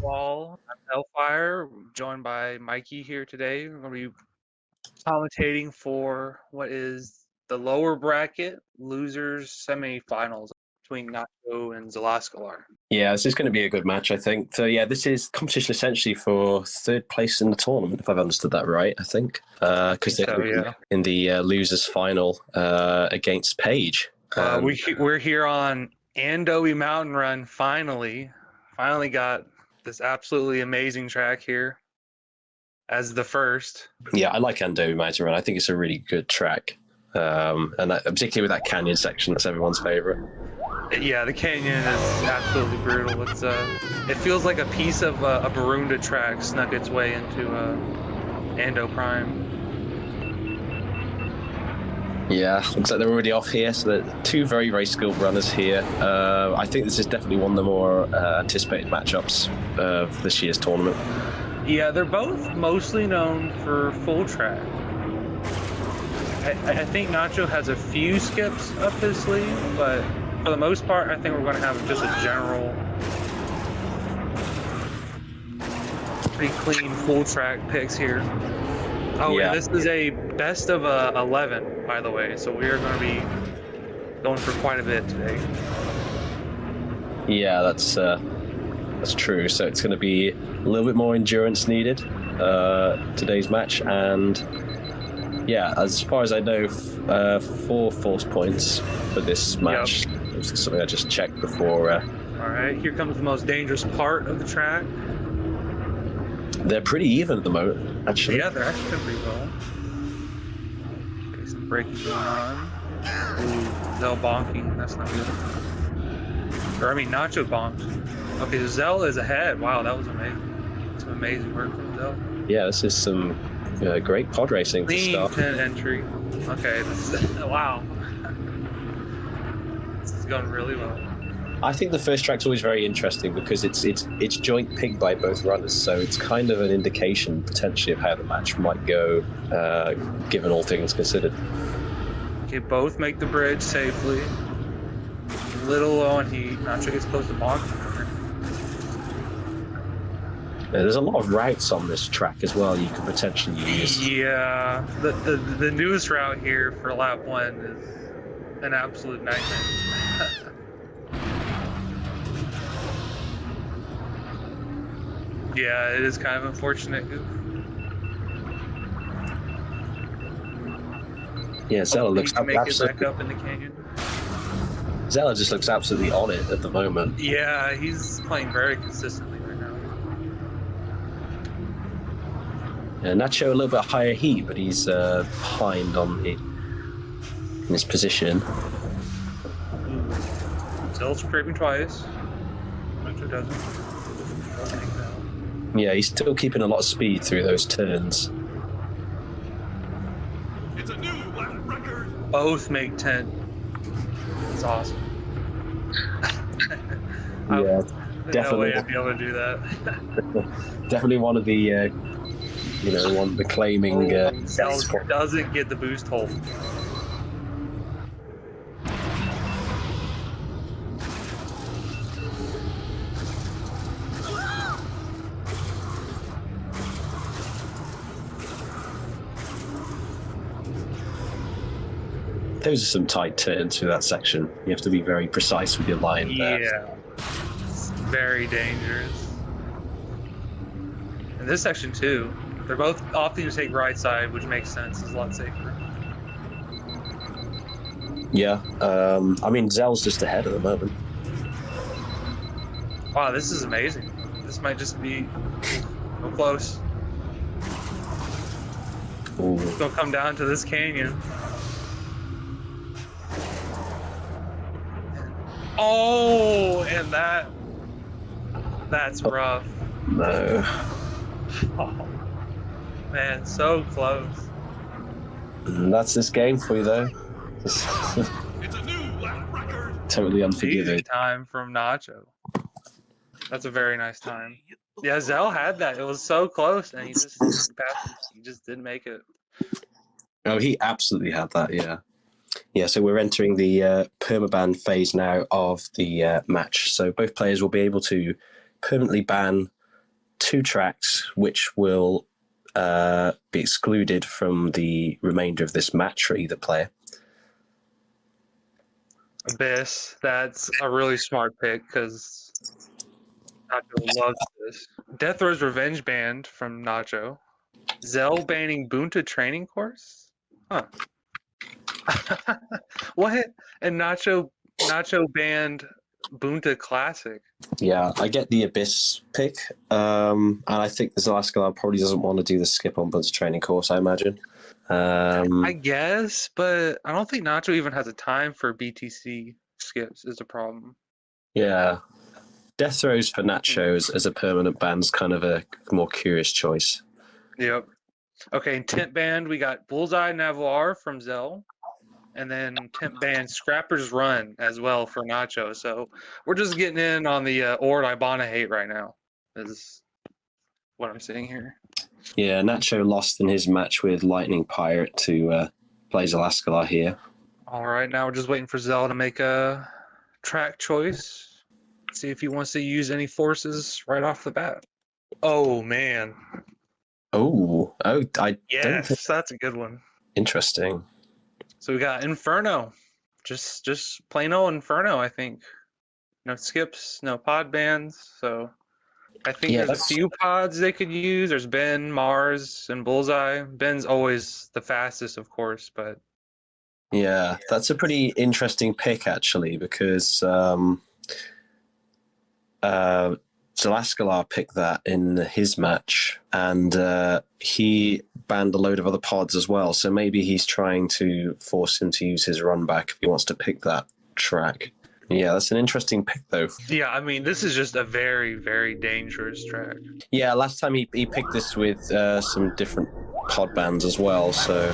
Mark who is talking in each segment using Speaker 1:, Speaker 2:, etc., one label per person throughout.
Speaker 1: Wall. I'm Hellfire, joined by Mikey here today. We're going to be commentating for what is the lower bracket losers semifinals between Nacho and zelascelar.
Speaker 2: Yeah, this is going to be a good match, I think. So, yeah, this is competition essentially for third place in the tournament, if I've understood that right, I think. Because they're in the losers final against Paige.
Speaker 1: We're here on Andoe Mountain Run, finally got this absolutely amazing track here as the first.
Speaker 2: Yeah, I like Andoe Mountain Run. I think it's a really good track. And particularly with that canyon section, that's everyone's favorite.
Speaker 1: Yeah, the canyon is absolutely brutal. It feels like a piece of a Barunda track snuck its way into Ando Prime.
Speaker 2: Yeah, looks like they're already off here. So they're two very, very skilled runners here. I think this is definitely one of the more anticipated matchups of this year's tournament.
Speaker 1: Yeah, they're both mostly known for full track. I think Nacho has a few skips up his sleeve, but for the most part, I think we're going to have just a general, pretty clean full track picks here. Oh, yeah. And this is a best of 11, by the way, so we are going to be going for quite a bit today.
Speaker 2: Yeah, that's true. So it's going to be a little bit more endurance needed today's match, and yeah, as far as I know, 4 false points for this match. Yep. It's something I just checked before.
Speaker 1: All right, here comes the most dangerous part of the track.
Speaker 2: They're pretty even at the moment, actually.
Speaker 1: Yeah, they're actually doing pretty well. Okay, some braking going on. Ooh, Zell bonking. That's not good. Or, I mean, Nacho bonked. Okay, so Zell is ahead. Wow, that was amazing. Some amazing work from Zell.
Speaker 2: Yeah, this is some great pod racing to start.
Speaker 1: 10 entry. Okay, wow. This is going really well.
Speaker 2: I think the first track's always very interesting because it's joint picked by both runners, so it's kind of an indication potentially of how the match might go, given all things considered.
Speaker 1: Okay, both make the bridge safely. A little low on heat. Nacho gets close to bonking.
Speaker 2: There's a lot of routes on this track as well you can potentially use.
Speaker 1: Yeah, the newest route here for lap 1 is an absolute nightmare. Yeah, it is kind of unfortunate.
Speaker 2: Yeah, Zella looks
Speaker 1: back up in the canyon.
Speaker 2: Zella just looks absolutely on it at the moment.
Speaker 1: Yeah, he's playing very consistently right now.
Speaker 2: Yeah, Nacho a little bit higher heat, but he's behind in his position.
Speaker 1: Zella's scraping twice. Nacho doesn't.
Speaker 2: Yeah, he's still keeping a lot of speed through those turns.
Speaker 1: It's a new record. Both make 10. That's awesome.
Speaker 2: Yeah, definitely.
Speaker 1: No way I'd be able to do that.
Speaker 2: Definitely one of the, one of the claiming.
Speaker 1: Zell doesn't get the boost hold.
Speaker 2: Those are some tight turns through that section. You have to be very precise with your line there.
Speaker 1: Yeah, it's very dangerous. And this section too, they're both opting to take right side, which makes sense. It's a lot safer.
Speaker 2: Yeah, I mean, Zell's just ahead at the moment.
Speaker 1: Wow, this is amazing. This might just be so close.
Speaker 2: Ooh.
Speaker 1: It's gonna come down to this canyon. Oh, and that's rough.
Speaker 2: No.
Speaker 1: Oh, man, so close.
Speaker 2: And that's this game for you, though. It's
Speaker 1: a new record.
Speaker 2: Totally unforgiving.
Speaker 1: Easy time from Nacho. That's a very nice time. Yeah, Zell had that. It was so close, and he just didn't make it.
Speaker 2: Oh, he absolutely had that, yeah. Yeah, so we're entering the permaban phase now of the match. So both players will be able to permanently ban 2 tracks which will be excluded from the remainder of this match for either player.
Speaker 1: Abyss. That's a really smart pick because Nacho loves this. Death Row's Revenge banned from Nacho. Zell banning Bunta training course? Huh. What? And Nacho banned Bunta Classic.
Speaker 2: Yeah, I get the Abyss pick, and I think the zelascelar probably doesn't want to do the skip on Bunta training course, I imagine.
Speaker 1: I guess, but I don't think Nacho even has a time for BTC skips is a problem.
Speaker 2: Yeah. Death Throws for Nacho as a permanent ban is kind of a more curious choice.
Speaker 1: Yep. Okay, Temp banned, we got Bullseye Navarre from Zell, and then Temp banned Scrapper's Run as well for Nacho. So we're just getting in on the Ord Ibana hate right now, is what I'm seeing here.
Speaker 2: Yeah, Nacho lost in his match with Lightning Pirate to play zelascelar here.
Speaker 1: All right, now we're just waiting for Zell to make a track choice. See if he wants to use any forces right off the bat. Oh, man.
Speaker 2: I don't
Speaker 1: Yes,
Speaker 2: think...
Speaker 1: that's a good one.
Speaker 2: Interesting.
Speaker 1: So we got Inferno. Just plain old Inferno, I think. No skips, no pod bans. So I think there's a few pods they could use. There's Ben, Mars, and Bullseye. Ben's always the fastest, of course, but...
Speaker 2: Yeah, that's a pretty interesting pick, actually, because zelascelar picked that in his match, and he banned a load of other pods as well. So maybe he's trying to force him to use his run back if he wants to pick that track. Yeah, that's an interesting pick, though.
Speaker 1: Yeah, I mean, this is just a very, very dangerous track.
Speaker 2: Yeah, last time he picked this with some different pod bands as well. So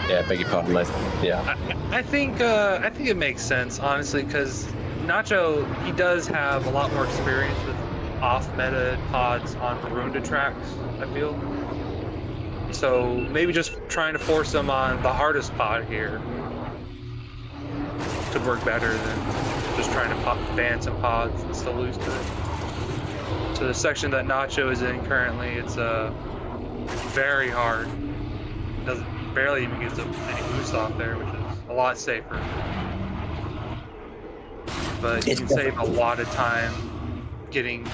Speaker 2: yeah, beg your pardon.
Speaker 1: I think it makes sense, honestly, because Nacho, he does have a lot more experience with off-meta pods on Barunda tracks, I feel. So maybe just trying to force him on the hardest pod here could work better than just trying to ban some pods and still lose to it. So the section that Nacho is in currently, it's very hard. Barely even gets any boost off there, which is a lot safer. But you can save a lot of time fitting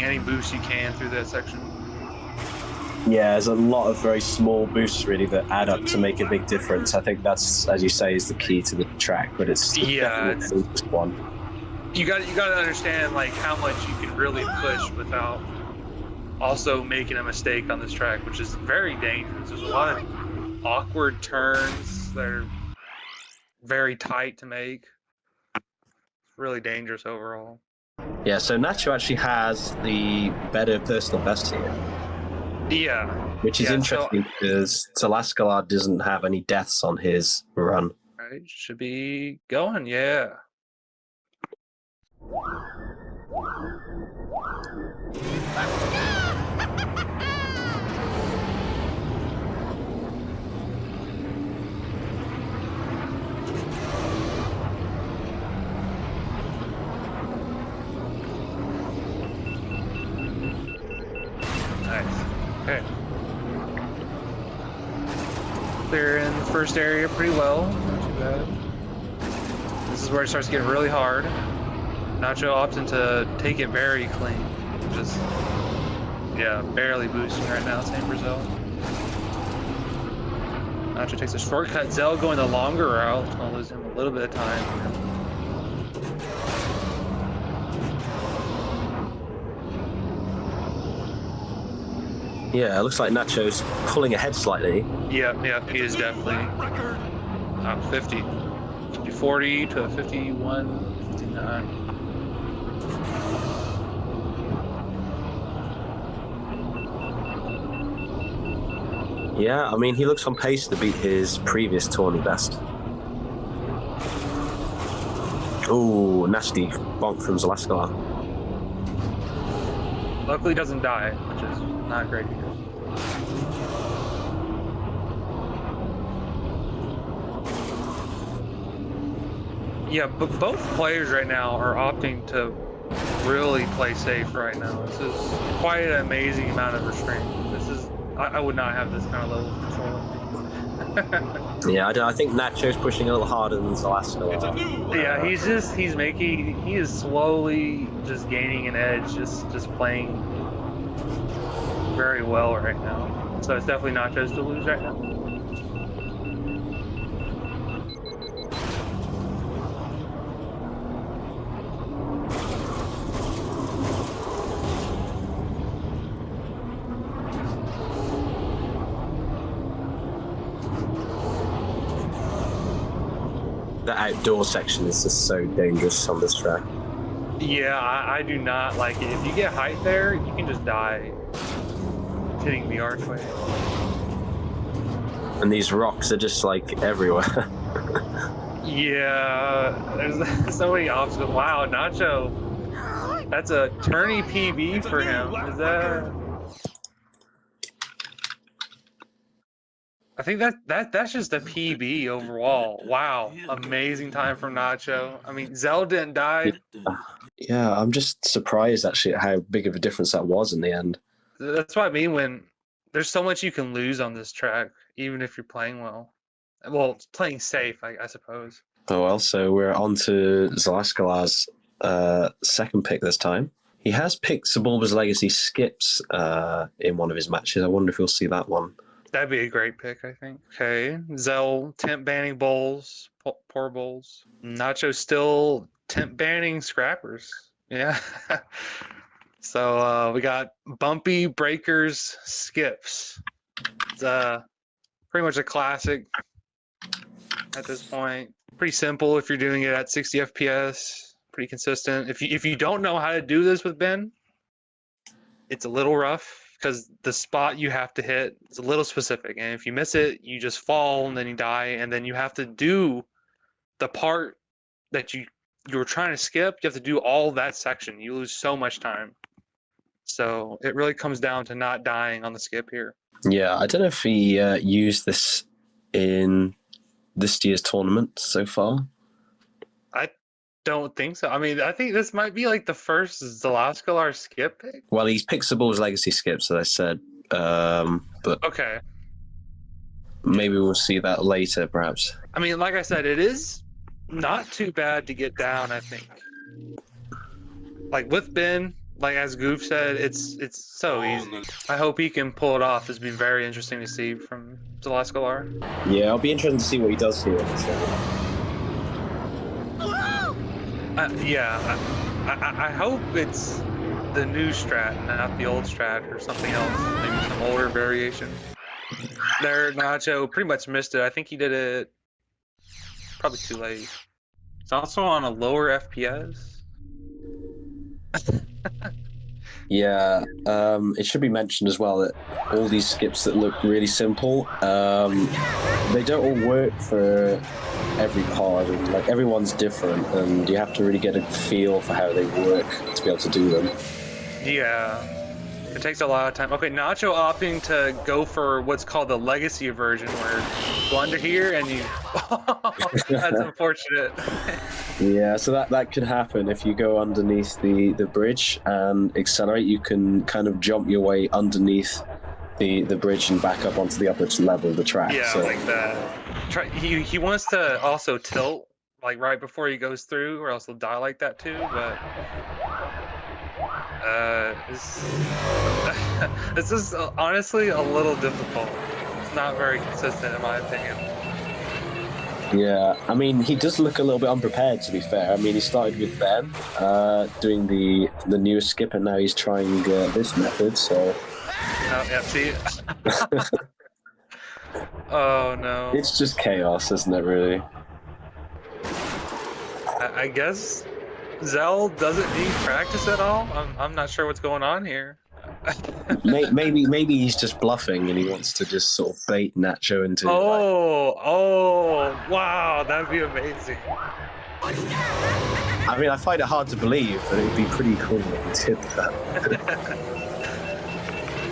Speaker 1: any boost you can through that section.
Speaker 2: Yeah, there's a lot of very small boosts really that add up to make a big difference. I think that's, as you say, is the key to the track, but it's just one.
Speaker 1: You got to understand like how much you can really push without also making a mistake on this track, which is very dangerous. There's a lot of awkward turns that are very tight to make. Really dangerous overall.
Speaker 2: Yeah, so Nacho actually has the better personal best here.
Speaker 1: Yeah.
Speaker 2: Which is interesting because zelascelar doesn't have any deaths on his run.
Speaker 1: Right, should be going, yeah. Okay. Clear in the first area pretty well. Not too bad. This is where it starts getting really hard. Nacho opting to take it very clean. Just, yeah, barely boosting right now. Same for Zell. Nacho takes a shortcut. Zell going the longer route. I'll lose him a little bit of time.
Speaker 2: Yeah, it looks like Nacho's pulling ahead slightly.
Speaker 1: Yeah, he is definitely 50. 40 to 51, 59.
Speaker 2: Yeah, I mean, he looks on pace to beat his previous tourney best. Ooh, nasty bonk from zelascelar.
Speaker 1: Luckily doesn't die, which is not great either. Yeah, but both players right now are opting to really play safe right now. This is quite an amazing amount of restraint. This is I would not have this kind of level of control.
Speaker 2: Yeah, I think Nacho's pushing a little harder than zelascelar.
Speaker 1: Yeah, he is slowly just gaining an edge, just playing very well right now. So it's definitely Nachos to lose right now.
Speaker 2: The outdoor section is just so dangerous on this track.
Speaker 1: Yeah, I do not like it. If you get height there, you can just die hitting the archway.
Speaker 2: And these rocks are just like everywhere.
Speaker 1: Yeah, there's so many obstacles. Wow, Nacho, that's a tourney PB for him. Is that? I think that's just a PB overall. Wow, amazing time from Nacho. I mean, Zell didn't die.
Speaker 2: Yeah, I'm just surprised actually at how big of a difference that was in the end.
Speaker 1: That's what I mean when there's so much you can lose on this track, even if you're playing well. Well, playing safe, I suppose.
Speaker 2: Oh well, so we're on to zelascelar's second pick this time. He has picked Sebulba's Legacy skips in one of his matches. I wonder if we'll see that one.
Speaker 1: That'd be a great pick, I think. Okay, Zell temp banning bowls, poor bowls. Nacho still temp banning scrappers. Yeah. So we got bumpy breakers skips. It's pretty much a classic at this point. Pretty simple if you're doing it at 60 FPS. Pretty consistent. If you don't know how to do this with Ben, it's a little rough because the spot you have to hit is a little specific, and if you miss it, you just fall and then you die, and then you have to do the part that you were trying to skip. You have to do all that section. You lose so much time. So it really comes down to not dying on the skip here.
Speaker 2: Yeah, I don't know if he used this in this year's tournament so far.
Speaker 1: I don't think so. I mean, I think this might be like the first zelascelar skip pick.
Speaker 2: Well, he's picked Sebulba's Legacy skips, as I said, but
Speaker 1: Okay.
Speaker 2: maybe we'll see that later, perhaps.
Speaker 1: I mean, like I said, it is not too bad to get down, I think. Like with Ben, like as Goof said, it's so easy. I hope he can pull it off. It's been very interesting to see from zelascelar.
Speaker 2: Yeah, I'll be interested to see what he does here.
Speaker 1: Yeah, I hope it's the new strat, not the old strat or something else. Maybe some older variation. There, Nacho pretty much missed it. I think he did it probably too late. It's also on a lower FPS.
Speaker 2: Yeah, it should be mentioned as well that all these skips that look really simple, they don't all work for every part. Like everyone's different, and you have to really get a feel for how they work to be able to do them.
Speaker 1: Yeah, it takes a lot of time. Okay, Nacho opting to go for what's called the legacy version, where you go under here and you. That's unfortunate.
Speaker 2: Yeah, so that could happen if you go underneath the bridge and accelerate. You can kind of jump your way underneath the bridge and back up onto the upper level of the track.
Speaker 1: Yeah,
Speaker 2: so.
Speaker 1: like that. He wants to also tilt like right before he goes through, or else he'll die like that too. But this is honestly a little difficult. It's not very consistent in my opinion.
Speaker 2: Yeah, I mean, he does look a little bit unprepared, to be fair. I mean, he started with Ben, doing the newest skip, and now he's trying this method, so...
Speaker 1: Oh, yeah, see? Oh, no.
Speaker 2: It's just chaos, isn't it, really?
Speaker 1: I guess Zell doesn't need practice at all? I'm not sure what's going on here.
Speaker 2: maybe he's just bluffing and he wants to just sort of bait Nacho into.
Speaker 1: Oh, wow, that'd be amazing.
Speaker 2: I mean, I find it hard to believe, but it'd be pretty cool if he did that.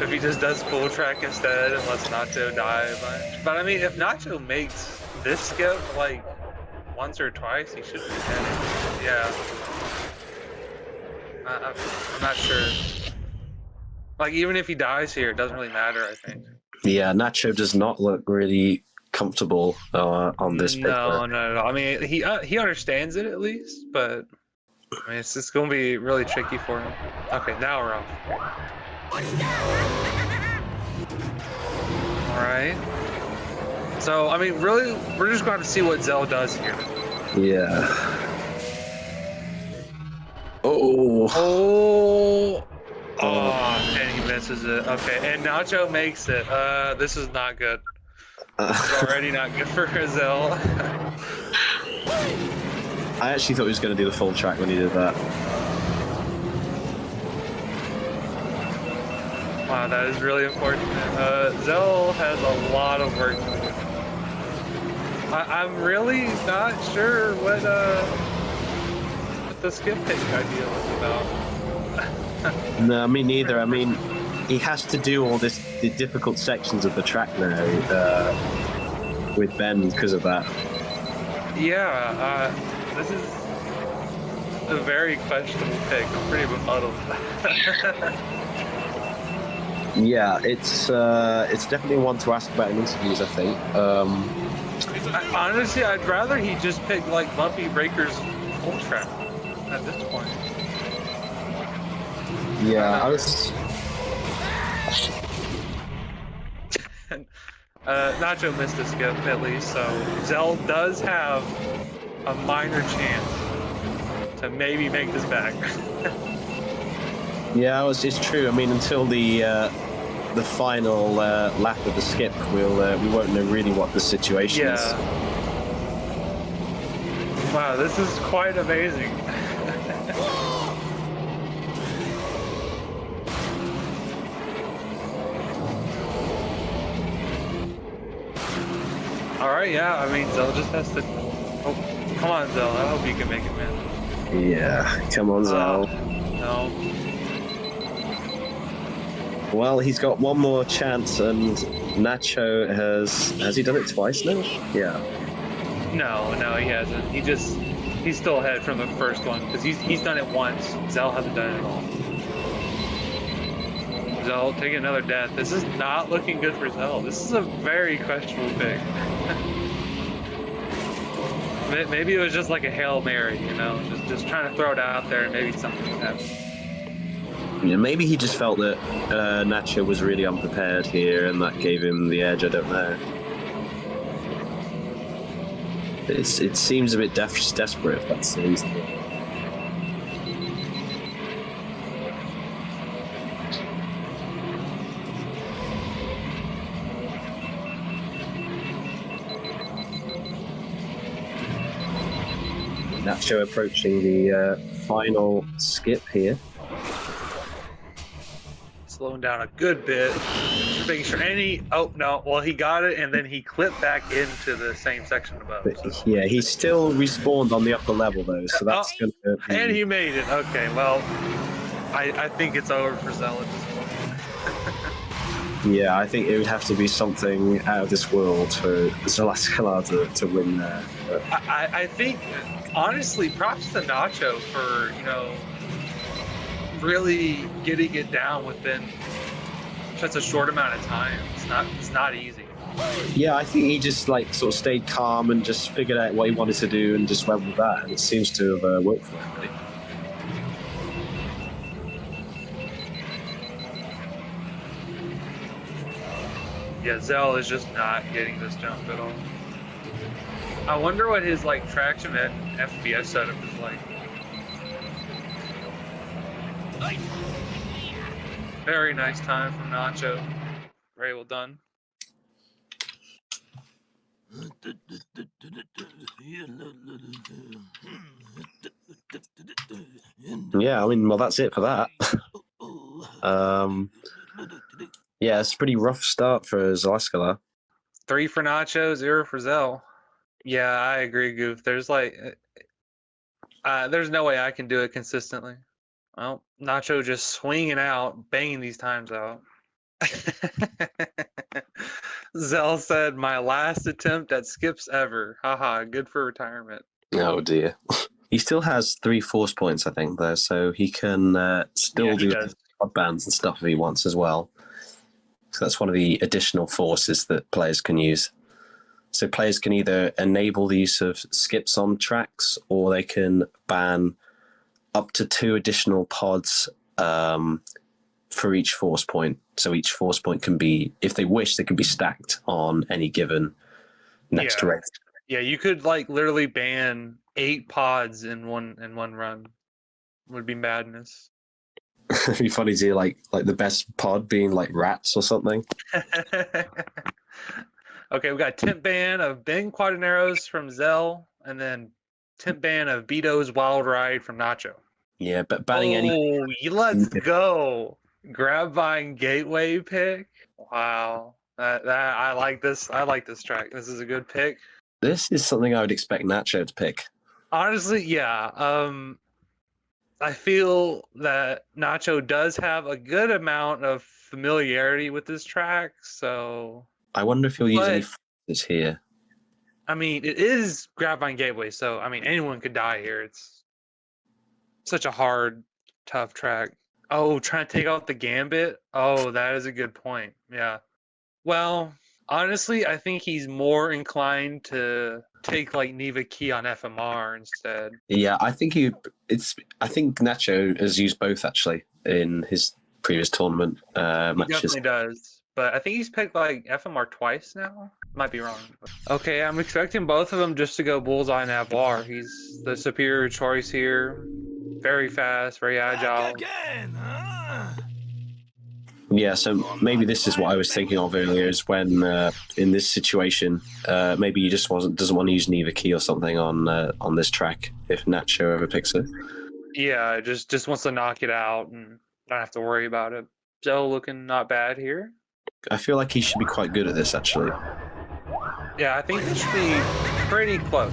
Speaker 1: If he just does full track instead and lets Nacho die a bunch. But I mean, if Nacho makes this skip like once or twice, he should be dead. Yeah. I'm not sure. Like, even if he dies here, it doesn't really matter, I think.
Speaker 2: Yeah, Nacho does not look really comfortable on this picture.
Speaker 1: No, no. I mean, he understands it at least, but I mean, it's just going to be really tricky for him. Okay, now we're off. All right. So, I mean, really, we're just going to see what Zell does here.
Speaker 2: Yeah. Oh.
Speaker 1: Oh. Oh, and he misses it. Okay, and Nacho makes it. This is not good. It's already not good for Zell.
Speaker 2: I actually thought he was going to do the full track when he did that.
Speaker 1: Wow, that is really unfortunate. Zell has a lot of work to do. I'm really not sure what the skip pick idea was about.
Speaker 2: No, me neither. I mean, he has to do all the difficult sections of the track now with Ben because of that.
Speaker 1: Yeah, this is a very questionable pick. I'm pretty befuddled.
Speaker 2: Yeah, it's definitely one to ask about in interviews, I think.
Speaker 1: Honestly, I'd rather he just pick like Bumpy Breaker's full track at this point.
Speaker 2: Yeah, I was.
Speaker 1: Nacho missed a skip at least, so Zell does have a minor chance to maybe make this back.
Speaker 2: Yeah, it's true. I mean, until the final lap of the skip, we won't know really what the situation is.
Speaker 1: Wow, this is quite amazing. All right, yeah. I mean, Zell just has to. Oh, come on, Zell. I hope you can make it, man.
Speaker 2: Yeah, come on, Zell.
Speaker 1: No.
Speaker 2: Well, he's got one more chance, and Nacho has he done it twice now? Yeah.
Speaker 1: No, he hasn't. He's still ahead from the first one because he's done it once. Zell hasn't done it at all. Zell taking another death. This is not looking good for Zell. This is a very questionable pick. Maybe it was just like a Hail Mary, you know, just trying to throw it out there and maybe something would happen.
Speaker 2: Yeah, maybe he just felt that Nacho was really unprepared here, and that gave him the edge. I don't know. It seems a bit desperate, if that's the reason. Nacho approaching the final skip here.
Speaker 1: Slowing down a good bit, just making sure oh no, well he got it and then he clipped back into the same section above.
Speaker 2: So. Yeah, he still respawned on the upper level though, so that's gonna be...
Speaker 1: And he made it. Okay, well, I think it's over for Zell at this point.
Speaker 2: Yeah, I think it would have to be something out of this world for zelascelar to win there. But...
Speaker 1: I think, honestly, props to Nacho for, you know, really getting it down within such a short amount of time. It's not easy.
Speaker 2: Yeah, I think he just like sort of stayed calm and just figured out what he wanted to do and just went with that, and it seems to have worked for him. Really.
Speaker 1: Yeah, Zell is just not getting this jump at all. I wonder what his like traction and FPS setup is like. Very nice time from Nacho. Very well done.
Speaker 2: Yeah, I mean, well, that's it for that. Yeah, it's a pretty rough start for zelascelar.
Speaker 1: 3 for Nacho, 0 for Zell. Yeah, I agree, Goof. There's like, there's no way I can do it consistently. Well, Nacho just swinging out, banging these times out. Zell said, "My last attempt at skips ever. Haha, good for retirement."
Speaker 2: Oh dear. He still has 3 force points, I think, though, so he can still do pod bands and stuff if he wants as well. So that's one of the additional forces that players can use. So players can either enable the use of skips on tracks, or they can ban up to 2 additional pods for each force point. So each force point can be, if they wish, they can be stacked on any given next race.
Speaker 1: Yeah, you could like literally ban 8 pods in one run. Would be madness.
Speaker 2: It'd be funny to see like the best pod being like rats or something.
Speaker 1: Okay, we got temp ban of Ben Quadraneros from Zell, and then temp ban of Beto's Wild Ride from Nacho.
Speaker 2: Yeah, but banning any.
Speaker 1: Let's go! Grabvine Gateway pick. Wow, that I like this. I like this track. This is a good pick.
Speaker 2: This is something I would expect Nacho to pick.
Speaker 1: Honestly, yeah. I feel that Nacho does have a good amount of familiarity with this track, so
Speaker 2: I wonder if he'll use any forces here.
Speaker 1: I mean, it is Grabvine Gateway, so I mean anyone could die here. It's such a hard, tough track. Oh, trying to take out the Gambit? Oh, that is a good point. Yeah. Well, honestly, I think he's more inclined to take like Neva Key on FMR instead.
Speaker 2: Yeah, I think Nacho has used both actually in his previous tournament matches.
Speaker 1: He definitely does. But I think he's picked like FMR twice now. Might be wrong. Okay, I'm expecting both of them just to go Bullseye Navar. He's the superior choice here. Very fast, very agile.
Speaker 2: Yeah, so maybe this is what I was thinking of earlier, is when in this situation, maybe he just doesn't want to use Neva Key or something on this track if Nacho ever picks it.
Speaker 1: Yeah, just wants to knock it out and not have to worry about it. Zell looking not bad here.
Speaker 2: I feel like he should be quite good at this, actually.
Speaker 1: Yeah, I think it should be pretty close.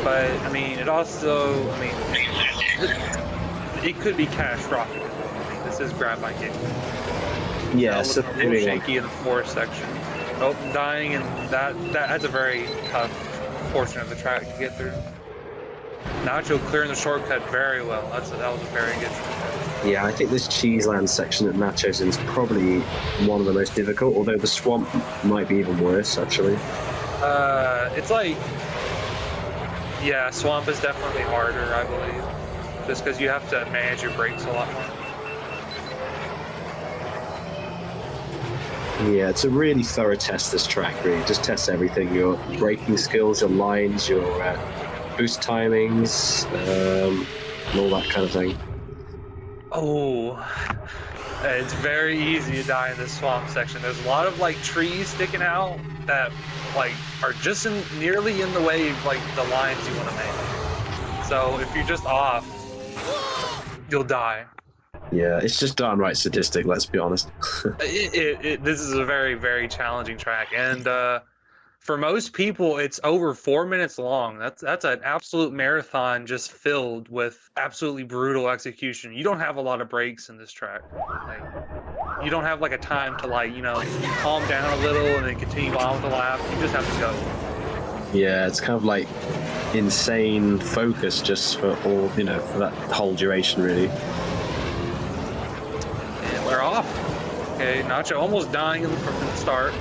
Speaker 1: But, I mean, it also, it could be catastrophic. This is Grabvine Gateway.
Speaker 2: Yeah, so
Speaker 1: a little shaky in the forest section. Oh, dying, and that's a very tough portion of the track to get through. Nacho clearing the shortcut very well. That was a very good shortcut.
Speaker 2: Yeah, I think this Cheeseland section that Nacho's in is probably one of the most difficult, although the swamp might be even worse, actually.
Speaker 1: It's like, yeah, swamp is definitely harder, I believe. Just because you have to manage your brakes a lot more.
Speaker 2: Yeah, it's a really thorough test, this track, really. Just test everything, your braking skills, your lines, your boost timings, and all that kind of thing.
Speaker 1: Oh, it's very easy to die in this swamp section. There's a lot of like trees sticking out that like are just nearly in the way of like the lines you want to make. So if you're just off, you'll die.
Speaker 2: Yeah, it's just downright sadistic, let's be honest.
Speaker 1: This is a very, very challenging track, and for most people, it's over 4 minutes long. That's an absolute marathon, just filled with absolutely brutal execution. You don't have a lot of breaks in this track. Like, you don't have like a time to like calm down a little and then continue on with the lap. You just have to go.
Speaker 2: Yeah, it's kind of like insane focus just for all for that whole duration, really.
Speaker 1: And we're off. Okay, Nacho almost dying from the start.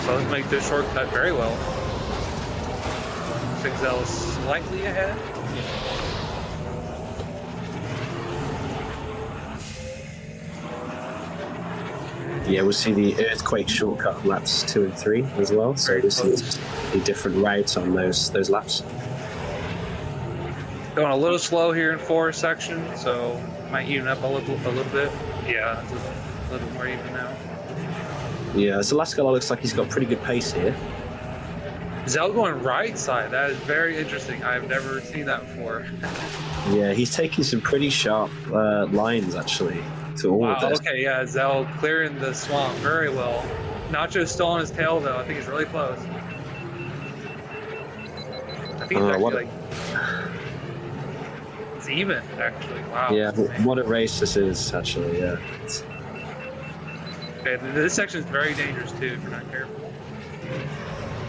Speaker 1: Both make this shortcut very well. Zell is slightly ahead.
Speaker 2: Yeah, we'll see the Earthquake shortcut laps 2 and 3 as well. So this is a different route on those laps.
Speaker 1: Going a little slow here in 4 section, so might even up a little bit. Yeah, it's a little bit more even now.
Speaker 2: Yeah, zelascelar looks like he's got pretty good pace here.
Speaker 1: Zell going right side. That is very interesting. I've never seen that before.
Speaker 2: Yeah, he's taking some pretty sharp lines, actually, to all of this.
Speaker 1: Okay, yeah, Zell clearing the swamp very well. Nacho's still on his tail, though. I think he's really close. I think it's actually it's even, actually. Wow.
Speaker 2: Yeah, what a race this is, actually, yeah.
Speaker 1: Okay, this section is very dangerous too if you're not careful.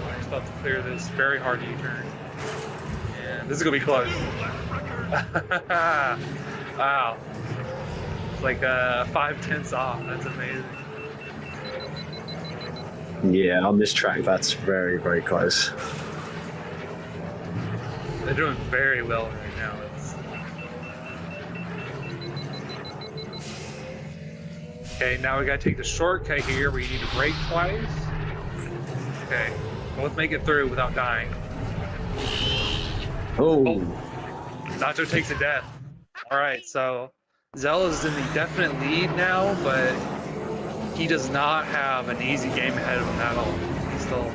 Speaker 1: I'm just about to clear this very hard U-turn. And this is gonna be close. Wow. It's like 5/10 off. That's amazing.
Speaker 2: Yeah, on this track, that's very, very close.
Speaker 1: They're doing very well right now. Okay, now we gotta take the shortcut here where you need to brake twice. Okay, both make it through without dying.
Speaker 2: Oh,
Speaker 1: Nacho takes a death. All right, so Zell is in the definite lead now, but he does not have an easy game ahead of him at all. He's still.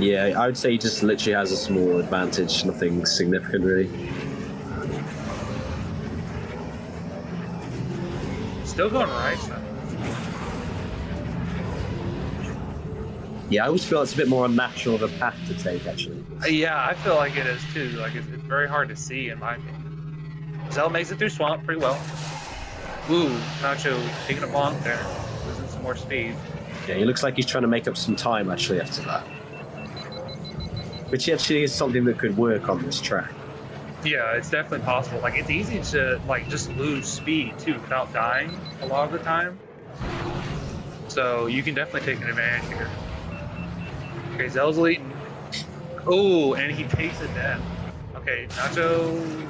Speaker 2: yeah, I would say he just literally has a small advantage, nothing significant really.
Speaker 1: Still going right. So.
Speaker 2: Yeah, I always feel it's a bit more unnatural of a path to take, actually.
Speaker 1: Yeah, I feel like it is too. Like it's very hard to see in my opinion. Zell makes it through swamp pretty well. Ooh, Nacho taking a bonk there, losing some more speed.
Speaker 2: Yeah, he looks like he's trying to make up some time actually after that. Which actually is something that could work on this track.
Speaker 1: Yeah, it's definitely possible. Like it's easy to like just lose speed too without dying a lot of the time. So you can definitely take an advantage here. Okay, Zell's leading. Oh, and he takes a death. Okay, Nacho.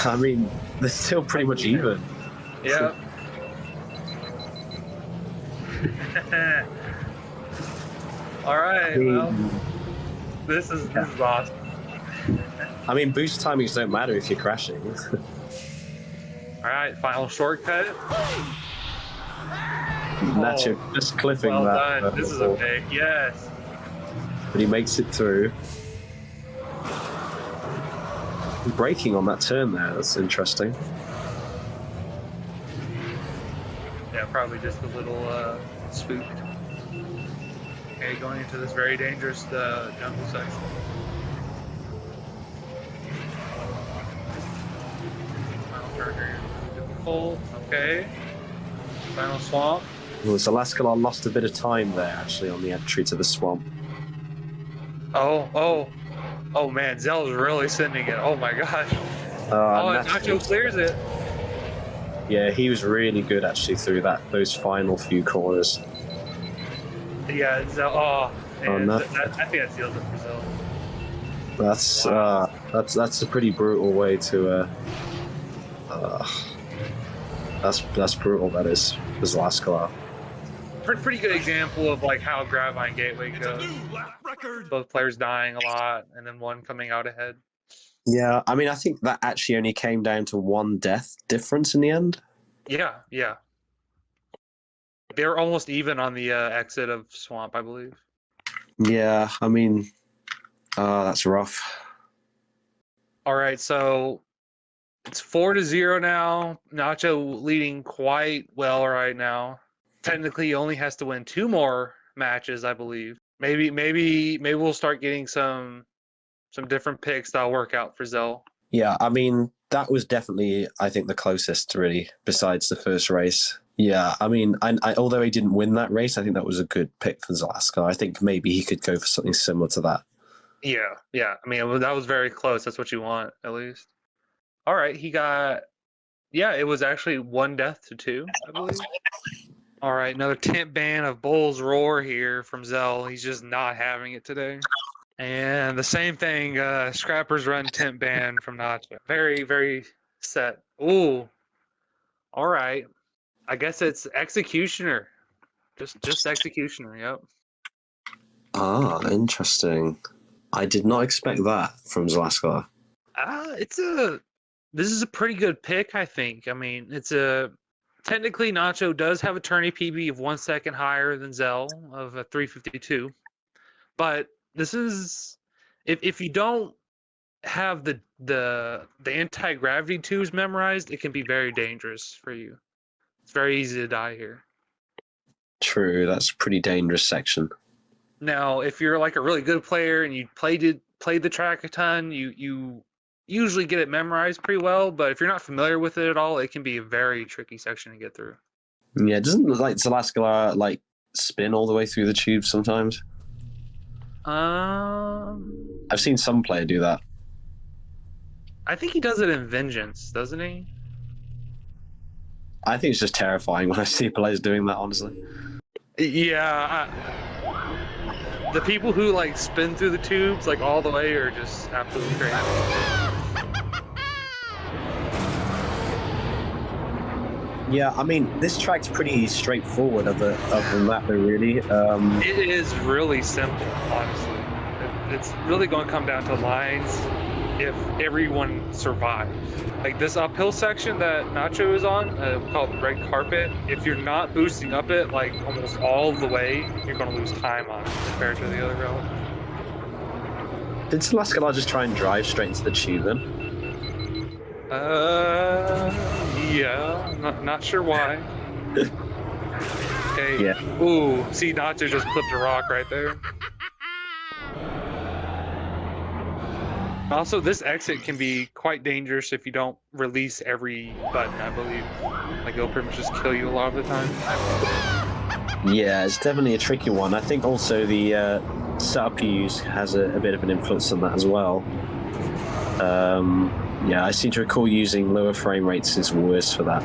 Speaker 2: I mean, they're still pretty much even.
Speaker 1: Yeah. All right. Well, this is awesome.
Speaker 2: I mean, boost timings don't matter if you're crashing.
Speaker 1: All right, final shortcut.
Speaker 2: Nacho just clipping
Speaker 1: well
Speaker 2: that.
Speaker 1: Done. This is a pick, yes.
Speaker 2: But he makes it through. Braking on that turn there, that's interesting.
Speaker 1: Yeah, probably just a little spooked. Okay, going into this very dangerous jungle section. Final turn here. Difficult. Okay. Final swamp.
Speaker 2: Well, zelascelar lost a bit of time there, actually, on the entry to the swamp.
Speaker 1: Oh man, Zell's really sending it. Oh my gosh. Nacho clears it.
Speaker 2: Yeah, he was really good actually through those final few corners.
Speaker 1: Yeah, Zell. Man,
Speaker 2: no.
Speaker 1: I think that seals it for Zell.
Speaker 2: That's a pretty brutal way to. That's brutal. That is for zelascelar.
Speaker 1: Pretty good example of like how Gravine Gateway goes. Both players dying a lot, and then one coming out ahead.
Speaker 2: Yeah, I mean, I think that actually only came down to one death difference in the end.
Speaker 1: Yeah. They're almost even on the exit of Swamp, I believe.
Speaker 2: Yeah, I mean, that's rough.
Speaker 1: All right, so it's 4-0 now. Nacho leading quite well right now. Technically, he only has to win 2 more matches, I believe. Maybe we'll start getting some different picks that'll work out for Zell.
Speaker 2: Yeah, I mean, that was definitely, I think, the closest, really, besides the first race. Yeah, I mean, although he didn't win that race, I think that was a good pick for zelascelar. I think maybe he could go for something similar to that.
Speaker 1: Yeah. I mean, that was very close. That's what you want, at least. All right, he got... Yeah, it was actually 1 death to 2, I believe. All right, another tent ban of Bull's Roar here from Zell. He's just not having it today. And the same thing, Scrappers Run tent ban from Nacho. Very, very set. Ooh. All right. I guess it's Executioner. Just Executioner, yep.
Speaker 2: Ah, interesting. I did not expect that from zelascelar.
Speaker 1: This is a pretty good pick, I think. I mean, technically Nacho does have a tourney PB of 1 second higher than Zell of a 352. But this is if you don't have the anti-gravity twos memorized, it can be very dangerous for you. It's very easy to die here.
Speaker 2: True, that's a pretty dangerous section.
Speaker 1: Now, if you're like a really good player and you played the track a ton, you usually get it memorized pretty well, but if you're not familiar with it at all, it can be a very tricky section to get through.
Speaker 2: Yeah, doesn't like zelascelar like spin all the way through the tube sometimes? I've seen some player do that.
Speaker 1: I think he does it in Vengeance, doesn't he?
Speaker 2: I think it's just terrifying when I see players doing that, honestly.
Speaker 1: Yeah. The people who like spin through the tubes like all the way are just absolutely crazy.
Speaker 2: Yeah, I mean, this track's pretty straightforward other than that, though, really.
Speaker 1: It is really simple, honestly. It's really going to come down to lines if everyone survives. Like this uphill section that Nacho is on, called the red carpet, if you're not boosting up it like almost all the way, you're going to lose time on it compared to the other road.
Speaker 2: Did zelascelar just try and drive straight into the tube then?
Speaker 1: Yeah, not sure why. Okay.
Speaker 2: Yeah.
Speaker 1: Ooh, see, Nacho just clipped a rock right there. Also, this exit can be quite dangerous if you don't release every button, I believe. Like, it'll pretty much just kill you a lot of the time.
Speaker 2: Yeah, it's definitely a tricky one. I think also the setup you use has a bit of an influence on that as well. Yeah, I seem to recall using lower frame rates is worse for that.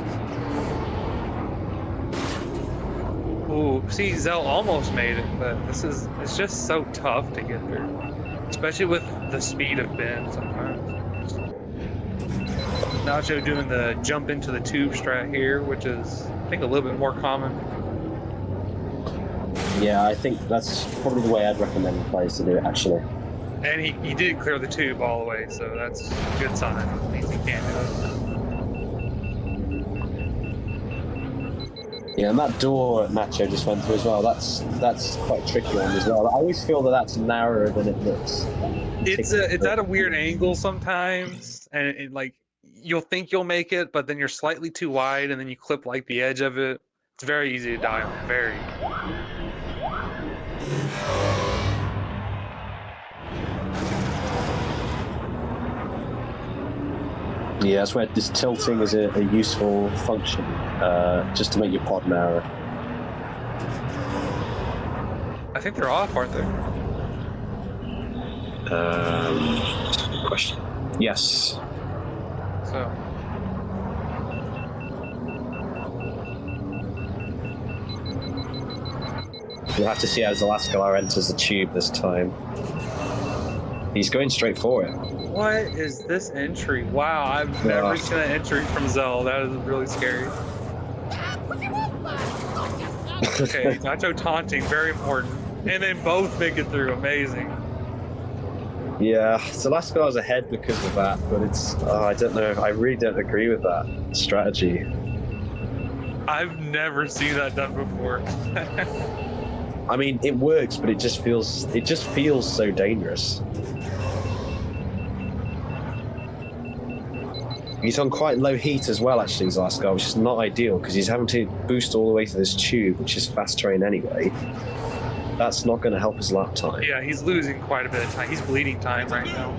Speaker 1: Ooh, see, Zell almost made it, but it's just so tough to get through. Especially with the speed of Ben sometimes. Nacho doing the jump into the tube strat here, which is, I think, a little bit more common.
Speaker 2: Yeah, I think that's probably the way I'd recommend players to do it, actually.
Speaker 1: And he did clear the tube all the way, so that's a good sign. It means he can do it.
Speaker 2: Yeah, and that door Nacho just went through as well, that's quite a tricky one as well. I always feel that that's narrower than it looks.
Speaker 1: It's at a weird angle sometimes, and it, like, you'll think you'll make it, but then you're slightly too wide, and then you clip like the edge of it. It's very easy to die on. Very.
Speaker 2: Yeah, that's where this tilting is a useful function, just to make your pod narrower.
Speaker 1: I think they're off, aren't they?
Speaker 2: Good question. Yes.
Speaker 1: So.
Speaker 2: We'll have to see how zelascelar enters the tube this time. He's going straight for it.
Speaker 1: What is this entry? Wow, I've never seen an entry from Zell. That is really scary. Okay, Nacho taunting, very important. And then both make it through, amazing.
Speaker 2: Yeah, zelascelar's ahead because of that, but it's, I don't know, I really don't agree with that strategy.
Speaker 1: I've never seen that done before.
Speaker 2: I mean, it works, but it just feels so dangerous. He's on quite low heat as well, actually, zelascelar, which is not ideal because he's having to boost all the way to this tube, which is fast terrain anyway. That's not going to help his lap time.
Speaker 1: Yeah, he's losing quite a bit of time. He's bleeding time right now.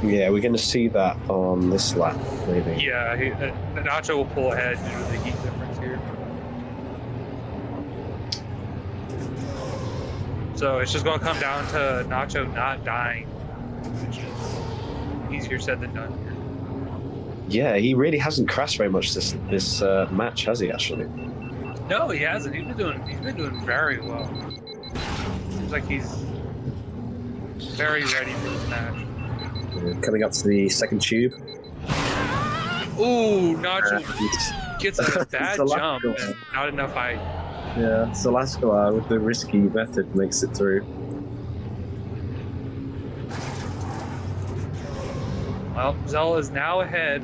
Speaker 2: Yeah, we're going to see that on this lap, maybe.
Speaker 1: Yeah, Nacho will pull ahead due to the heat difference here. So it's just going to come down to Nacho not dying, which is easier said than done here.
Speaker 2: Yeah, he really hasn't crashed very much this match, has he? Actually.
Speaker 1: No, he hasn't. He's been doing very well. Seems like he's very ready for this match.
Speaker 2: Coming up to the second tube.
Speaker 1: Ooh, Nacho gets a bad jump and not enough height.
Speaker 2: Yeah, zelascelar with the risky method makes it through.
Speaker 1: Well, Zell is now ahead.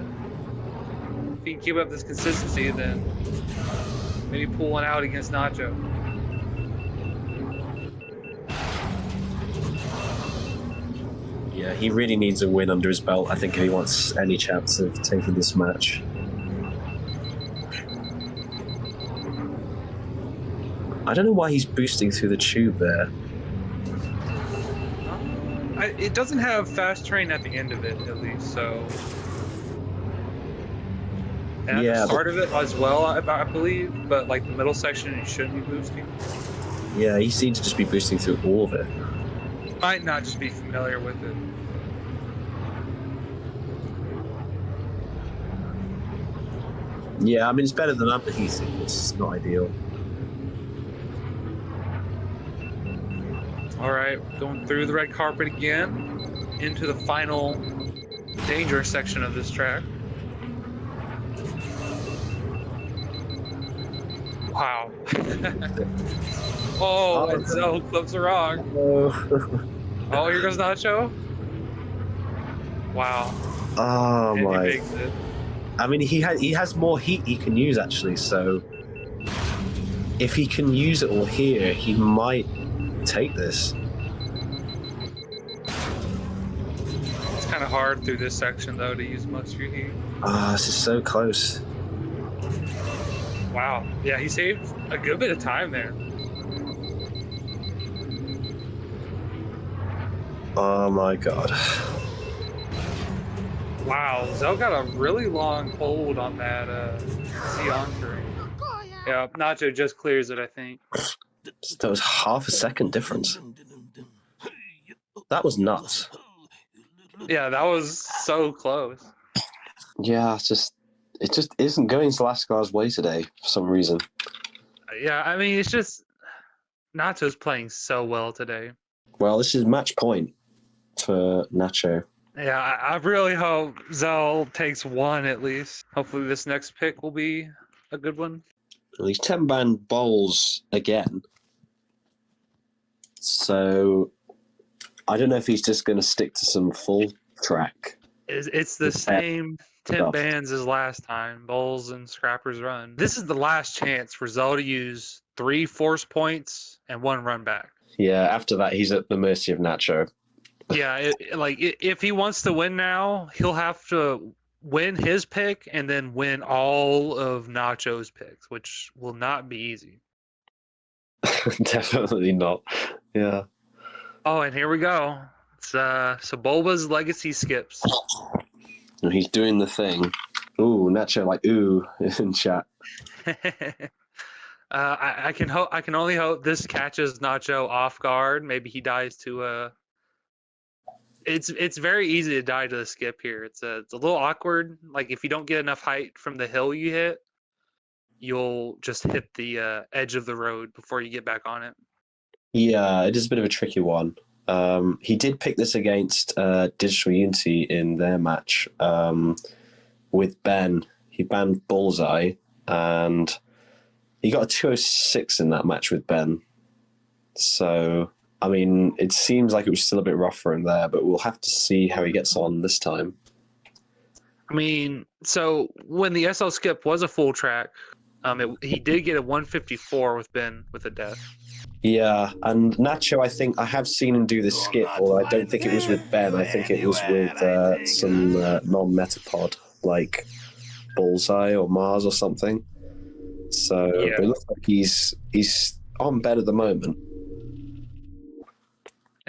Speaker 1: If he can keep up this consistency, then maybe pull one out against Nacho.
Speaker 2: Yeah, he really needs a win under his belt, I think, if he wants any chance of taking this match. I don't know why he's boosting through the tube there.
Speaker 1: It doesn't have fast terrain at the end of it, at least, so. And at
Speaker 2: Yeah,
Speaker 1: the start of it as well, I believe, but like the middle section, you shouldn't be boosting.
Speaker 2: Yeah, he seemed to just be boosting through all of it.
Speaker 1: Might not just be familiar with it.
Speaker 2: Yeah, I mean, it's better than underheating. It's just not ideal.
Speaker 1: All right, going through the red carpet again into the final dangerous section of this track. Wow. Oh, and Zell clips are wrong. Oh, here goes Nacho. Wow.
Speaker 2: Oh
Speaker 1: And
Speaker 2: my!
Speaker 1: he makes it.
Speaker 2: I mean, he has more heat he can use actually. So if he can use it all here, he might take this.
Speaker 1: It's kind of hard through this section though to use most of your heat.
Speaker 2: Ah, this is so close.
Speaker 1: Wow. Yeah, he saved a good bit of time there.
Speaker 2: Oh my god.
Speaker 1: Wow, Zell got a really long hold on that Sion terrain. Yeah, Nacho just clears it, I think.
Speaker 2: That was half a second difference. That was nuts.
Speaker 1: Yeah, that was so close.
Speaker 2: Yeah, it just isn't going zelascelar's way today for some reason.
Speaker 1: Yeah, I mean, it's just Nacho's playing so well today.
Speaker 2: Well, this is match point for Nacho.
Speaker 1: Yeah, I really hope Zell takes one at least. Hopefully this next pick will be a good one.
Speaker 2: Well, he's 10-man bowls again. So I don't know if he's just going to stick to some full track.
Speaker 1: It's the same 10 bands as last time. Bowls and Scrappers Run. This is the last chance for Zell to use 3 force points and 1 run back.
Speaker 2: Yeah, after that, he's at the mercy of Nacho.
Speaker 1: Yeah, if he wants to win now, he'll have to win his pick and then win all of Nacho's picks, which will not be easy.
Speaker 2: Definitely not. Yeah.
Speaker 1: Oh, and here we go. It's Sebulba's legacy skips.
Speaker 2: He's doing the thing. Ooh, Nacho like ooh in chat.
Speaker 1: I can only hope this catches Nacho off guard. Maybe he dies to It's very easy to die to the skip here. It's a little awkward. Like if you don't get enough height from the hill you hit, you'll just hit the edge of the road before you get back on it.
Speaker 2: Yeah, it is a bit of a tricky one. He did pick this against Digital Unity in their match with Ben. He banned Bullseye, and he got a 206 in that match with Ben. So, I mean, it seems like it was still a bit rough for him there, but we'll have to see how he gets on this time.
Speaker 1: I mean, so when the SL skip was a full track, he did get a 154 with Ben with a death.
Speaker 2: Yeah, and Nacho, I think I have seen him do the skip, although I don't think it was with Ben. I think it was with some non-metapod, like Bullseye or Mars or something. So
Speaker 1: Yeah.
Speaker 2: But it looks like he's on Ben at the moment.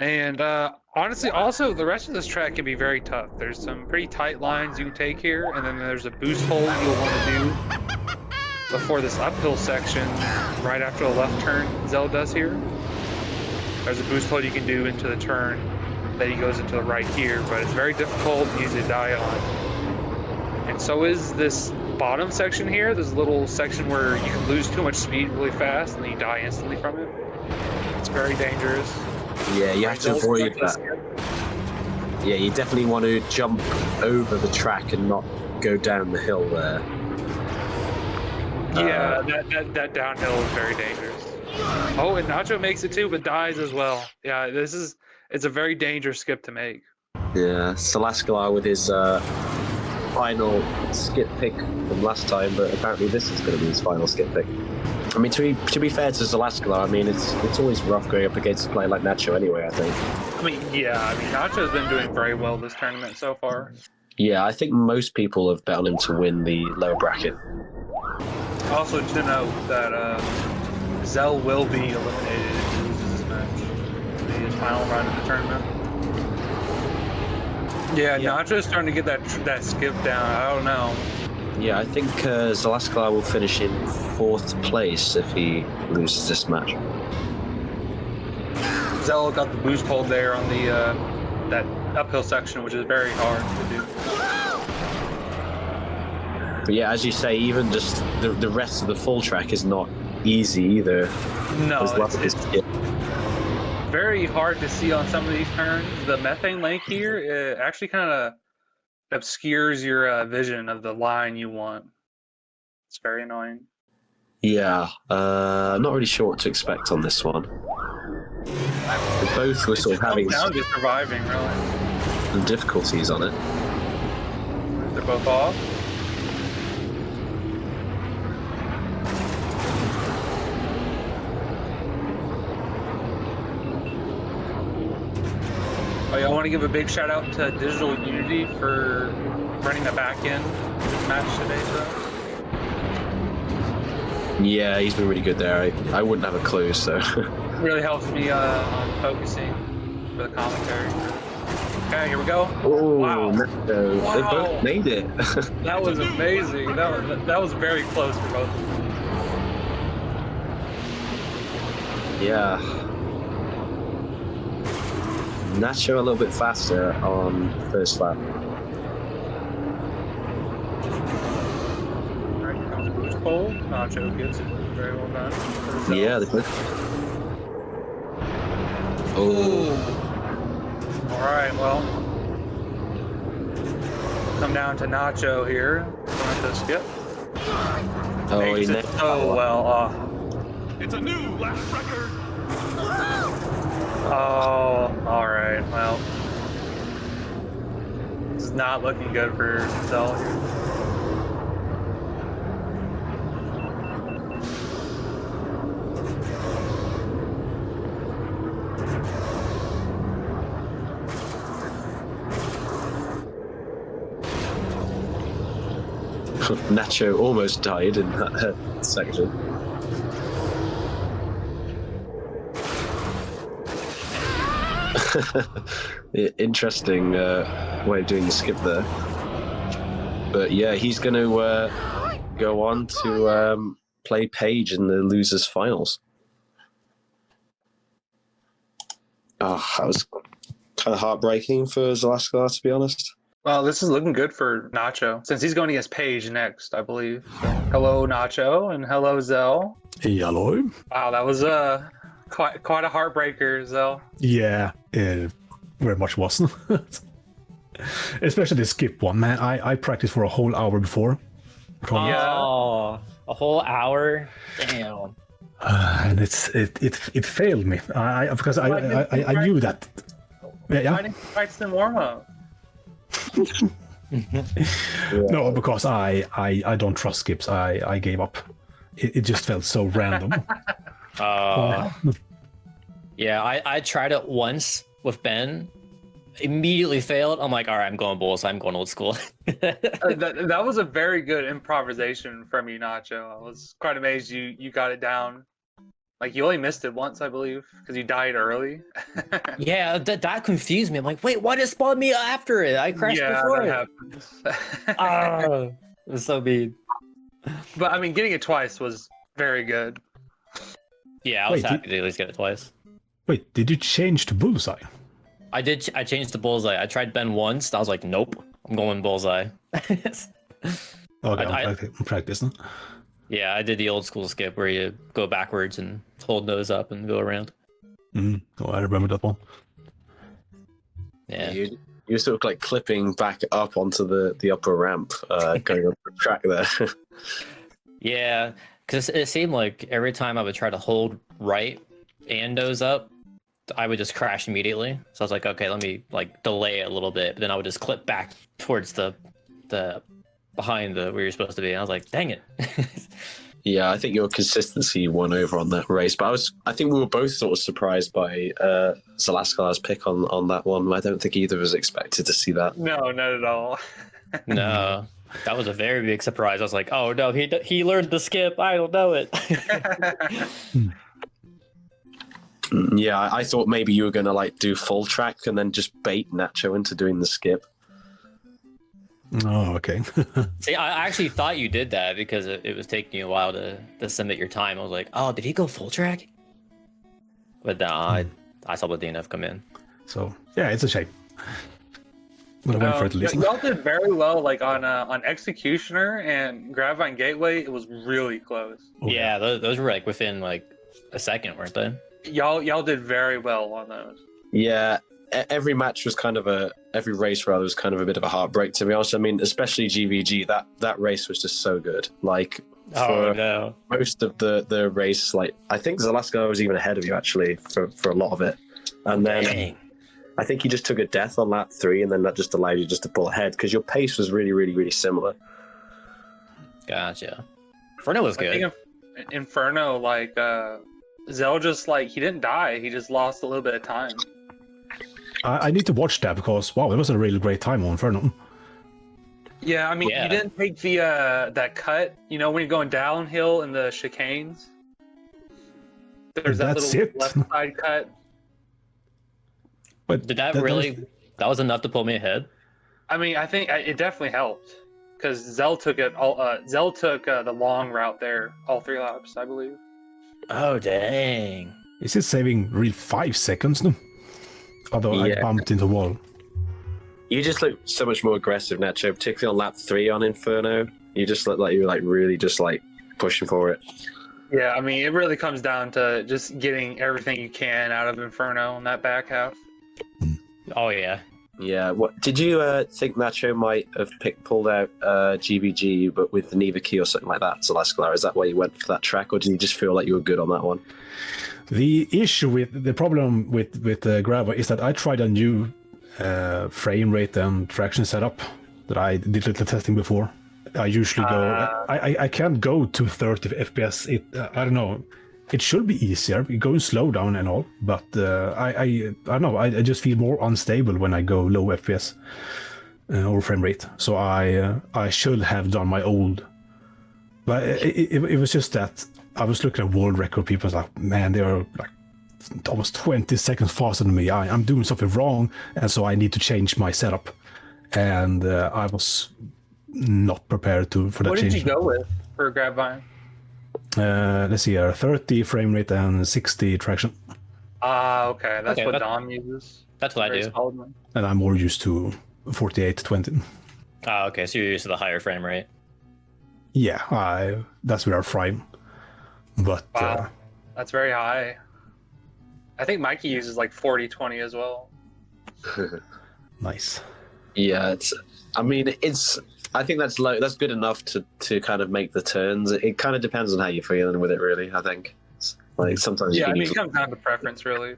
Speaker 1: And honestly, also, the rest of this track can be very tough. There's some pretty tight lines you can take here, and then there's a boost hold you'll want to do before this uphill section, right after the left turn Zell does here. There's a boost hold you can do into the turn, then he goes into the right here, but it's very difficult and easy to die on. And so is this bottom section here, this little section where you can lose too much speed really fast and then you die instantly from it. It's very dangerous.
Speaker 2: Yeah, you have to avoid that. Yeah, you definitely want to jump over the track and not go down the hill there.
Speaker 1: Yeah, that downhill is very dangerous. Oh, and Nacho makes it too, but dies as well. Yeah, it's a very dangerous skip to make.
Speaker 2: Yeah, zelascelar with his final skip pick from last time, but apparently this is going to be his final skip pick. I mean, to be fair to zelascelar, I mean, it's always rough going up against a player like Nacho anyway, I think.
Speaker 1: I mean, yeah, Nacho's been doing very well this tournament so far.
Speaker 2: Yeah, I think most people have bet on him to win the lower bracket.
Speaker 1: Also to note that Zell will be eliminated if he loses this match in his final round of the tournament. Yeah,
Speaker 3: Yeah.
Speaker 1: Nacho's starting to get that skip down. I don't know.
Speaker 2: Yeah, I think zelascelar will finish in 4th place if he loses this match.
Speaker 1: Zell got the boost hold there on the that uphill section, which is very hard to do.
Speaker 2: But yeah, as you say, even just the rest of the full track is not easy either.
Speaker 1: No,
Speaker 2: There's lots of
Speaker 1: it's
Speaker 2: skip.
Speaker 1: very hard to see on some of these turns. The methane lake here actually kind of obscures your vision of the line you want. It's very annoying.
Speaker 2: Yeah, I'm not really sure what to expect on this one. Both were
Speaker 1: It
Speaker 2: sort
Speaker 1: just
Speaker 2: of having
Speaker 1: comes down to surviving, really.
Speaker 2: some difficulties on it.
Speaker 1: They're both off. Oh yeah, I want to give a big shout out to Digital Unity for running the back end this match today, so
Speaker 2: Yeah, he's been really good there. I wouldn't have a clue, so.
Speaker 1: it really helps me on focusing for the commentary. Okay, here we go.
Speaker 2: Oh,
Speaker 1: Wow.
Speaker 2: Nacho.
Speaker 1: Wow.
Speaker 2: They both made it.
Speaker 1: That was amazing. That was very close for both of them.
Speaker 2: Yeah. Nacho a little bit faster on first lap.
Speaker 1: Alright, here comes a boost pole. Nacho gets it. Very well done.
Speaker 2: Yeah, they both. Oh.
Speaker 1: Alright, well. Come down to Nacho here. Going to skip.
Speaker 2: Oh, he
Speaker 1: Makes it
Speaker 2: nailed
Speaker 1: so well.
Speaker 4: It's a new lap record.
Speaker 1: Oh, alright, well. This is not looking good for Zell here.
Speaker 2: Nacho almost died in that section. Interesting way of doing the skip there. But yeah, he's going to go on to play Paige in the losers finals. Oh, that was kind of heartbreaking for zelascelar, to be honest.
Speaker 1: Well, this is looking good for Nacho, since he's going against Paige next, I believe. So, hello, Nacho, and hello, Zell.
Speaker 3: Hello.
Speaker 1: Wow, that was quite a heartbreaker, Zell.
Speaker 3: Yeah, it very much was. Especially the skip one, man. I practiced for a whole hour before.
Speaker 1: Yeah.
Speaker 5: Oh, a whole hour? Damn.
Speaker 3: And it failed me. Because I knew that. Yeah.
Speaker 1: Why didn't you practice in warm-up?
Speaker 3: No, because I don't trust skips. I gave up. It just felt so random.
Speaker 5: Yeah, I tried it once with Ben. Immediately failed. I'm like, all right, I'm going bullseye. I'm going old school.
Speaker 1: That was a very good improvisation from you, Nacho. I was quite amazed you got it down. Like, you only missed it once, I believe, because you died early.
Speaker 5: Yeah, that confused me. I'm like, wait, why did it spawn me after it? I crashed before
Speaker 1: that
Speaker 5: it.
Speaker 1: happens.
Speaker 5: It was so mean.
Speaker 1: But, I mean, getting it twice was very good.
Speaker 5: Yeah, I was
Speaker 3: Wait,
Speaker 5: happy to at least get it twice.
Speaker 3: Wait, did you change to bullseye?
Speaker 5: I did. I changed to bullseye. I tried Ben once. I was like, nope, I'm going bullseye.
Speaker 3: Okay, I'm practicing.
Speaker 5: Yeah, I did the old school skip where you go backwards and hold nose up and go around.
Speaker 3: Oh, I remember that one.
Speaker 5: Yeah.
Speaker 2: You're sort of like clipping back up onto the upper ramp, going up the track there.
Speaker 5: Yeah, because it seemed like every time I would try to hold right and nose up, I would just crash immediately. So I was like, okay, let me like delay it a little bit. But then I would just clip back towards the behind the where you're supposed to be. And I was like, dang it.
Speaker 2: Yeah, I think your consistency won over on that race. But I think we were both sort of surprised by zelascelar's pick on that one. I don't think either of us expected to see that.
Speaker 1: No, not at all.
Speaker 5: No, that was a very big surprise. I was like, oh no, he learned the skip. I don't know it.
Speaker 2: Yeah, I thought maybe you were going to like do full track and then just bait Nacho into doing the skip.
Speaker 3: Oh, okay.
Speaker 5: See, I actually thought you did that because it was taking you a while to submit your time. I was like, oh, did he go full track? But no, I saw the DNF come in.
Speaker 3: So yeah, it's a shame. But I went for it at least.
Speaker 1: Y'all did very well, like on Executioner and Gravine Gateway. It was really close.
Speaker 3: Oh,
Speaker 5: Yeah, those were like within like a second, weren't they?
Speaker 1: Y'all did very well on those.
Speaker 2: Yeah, every match was every race rather was kind of a bit of a heartbreak, to be honest. I mean, especially GVG, that race was just so good. Like for
Speaker 5: no.
Speaker 2: most of the race, like I think zelascelar was even ahead of you actually for a lot of it, and then
Speaker 5: Dang.
Speaker 2: I think you just took a death on lap 3, and then that just allowed you just to pull ahead because your pace was really, really, really similar.
Speaker 5: Gotcha. Inferno was
Speaker 1: I
Speaker 5: good.
Speaker 1: think Inferno, like Zell, just like he didn't die, he just lost a little bit of time.
Speaker 3: I need to watch that because wow, it was a really great time on Inferno.
Speaker 1: Yeah, I mean,
Speaker 5: Yeah.
Speaker 1: you didn't take the that cut. You know, when you're going downhill in the chicanes, there's that
Speaker 3: That's
Speaker 1: little
Speaker 3: it?
Speaker 1: left side cut.
Speaker 3: But
Speaker 5: Did that really? That was enough to pull me ahead.
Speaker 1: I mean, I think it definitely helped because Zell took it all. Zell took the long route there, all 3 laps, I believe.
Speaker 5: Oh dang!
Speaker 3: Is it saving real 5 seconds now? Although I
Speaker 2: Yeah.
Speaker 3: bumped into the wall.
Speaker 2: You just look so much more aggressive, Nacho, particularly on lap 3 on Inferno. You just look like you were like really just like pushing for it.
Speaker 1: Yeah, I mean, it really comes down to just getting everything you can out of Inferno in that back half.
Speaker 5: Oh yeah.
Speaker 2: Yeah. What did you think Nacho might have pulled out GVG, but with the Neva key or something like that? zelascelar, is that why you went for that track, or did you just feel like you were good on that one?
Speaker 3: The problem with Grava is that I tried a new frame rate and traction setup that I did little testing before. I usually go. I can't go to 30 FPS. I don't know. It should be easier going slow down and all, but I don't know. I just feel more unstable when I go low FPS or frame rate. So I should have done my old. But it was just that I was looking at world record people. I was like, man, they are like almost 20 seconds faster than me. I'm doing something wrong, and so I need to change my setup. And I was not prepared for that
Speaker 1: What
Speaker 3: change.
Speaker 1: did you go with for Gravine?
Speaker 3: Let's see here, 30 frame rate and 60 traction.
Speaker 1: Okay, that's
Speaker 5: Okay,
Speaker 1: what
Speaker 5: that-
Speaker 1: Dom uses.
Speaker 5: That's what I
Speaker 1: Very
Speaker 5: do.
Speaker 1: solid one.
Speaker 3: And I'm more used to 48 to 20.
Speaker 5: Oh, okay. So you're used to the higher frame rate.
Speaker 3: Yeah, that's where I frame. But
Speaker 1: Wow, that's very high. I think Mikey uses like 40-20 as well.
Speaker 3: nice.
Speaker 2: Yeah, I think that's low. That's good enough to kind of make the turns. It kind of depends on how you're feeling with it, really. I think. Like sometimes you
Speaker 1: Yeah, I
Speaker 2: can
Speaker 1: mean,
Speaker 2: use.
Speaker 1: it comes down to preference, really.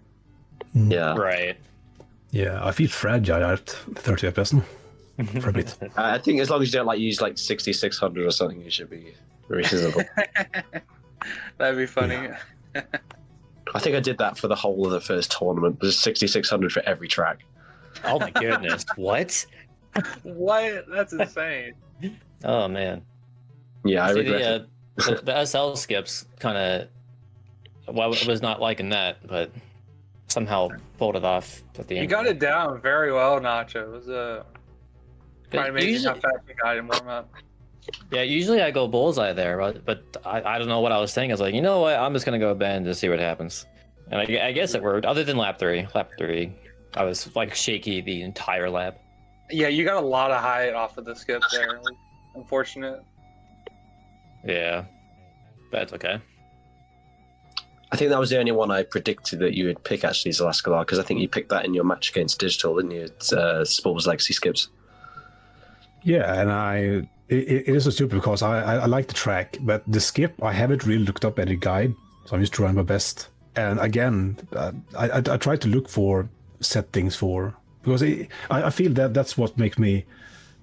Speaker 2: Yeah,
Speaker 5: Right.
Speaker 3: Yeah, I feel fragile at 30 FPS now. For a bit.
Speaker 2: I think as long as you don't like use like 6600 or something, you should be reasonable.
Speaker 1: That'd be funny.
Speaker 3: Yeah.
Speaker 2: I think I did that for the whole of the first tournament. It was 6600 for every track.
Speaker 5: Oh my goodness. What?
Speaker 1: What? That's insane.
Speaker 5: Oh man.
Speaker 2: Yeah, I
Speaker 5: See,
Speaker 2: regret it.
Speaker 5: the SL skips kind of. Well, I was not liking that, but somehow pulled it off at the end.
Speaker 1: You got it down very well, Nacho. It was quite amazing
Speaker 5: Usually-
Speaker 1: how fast you got in warm up.
Speaker 5: Yeah, usually I go bullseye there, but I don't know what I was saying. I was like, you know what? I'm just gonna go bend to see what happens. And I guess it worked. Other than lap 3, I was like shaky the entire lap.
Speaker 1: Yeah, you got a lot of height off of the skip there. Like, unfortunate.
Speaker 5: Yeah, that's okay.
Speaker 2: I think that was the only one I predicted that you would pick, actually, zelascelar, because I think you picked that in your match against Digital, didn't you? It's Spores Legacy Skips.
Speaker 3: Yeah, and it is so stupid because I like the track, but the skip, I haven't really looked up any guide, so I'm just trying my best. And again, I try to look for settings for, because I feel that that's what makes me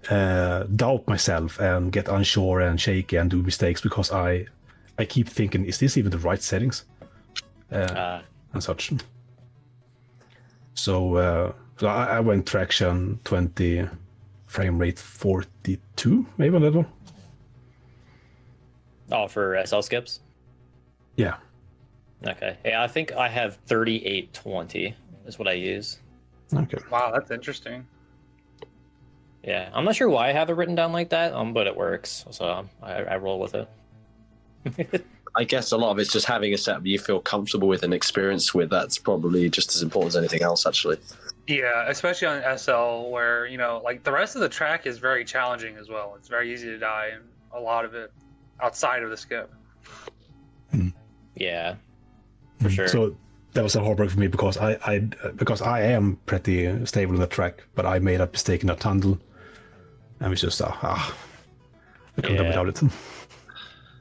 Speaker 3: doubt myself and get unsure and shaky and do mistakes, because I keep thinking, is this even the right settings? And such. So I went traction 20, frame rate 42, maybe on that one.
Speaker 5: Oh, for SL skips?
Speaker 3: Yeah.
Speaker 5: Okay. Yeah, I think I have 3820 is what I use.
Speaker 3: Okay.
Speaker 1: Wow, that's interesting.
Speaker 5: Yeah, I'm not sure why I have it written down like that, but it works, so I roll with it.
Speaker 2: I guess a lot of it's just having a setup you feel comfortable with and experienced with. That's probably just as important as anything else, actually.
Speaker 1: Yeah, especially on SL, where like the rest of the track is very challenging as well. It's very easy to die, and a lot of it outside of the skip.
Speaker 5: Yeah, for sure.
Speaker 3: So that was a heartbreak for me because I am pretty stable in the track, but I made a mistake in that tunnel, and it's just I couldn't have without it.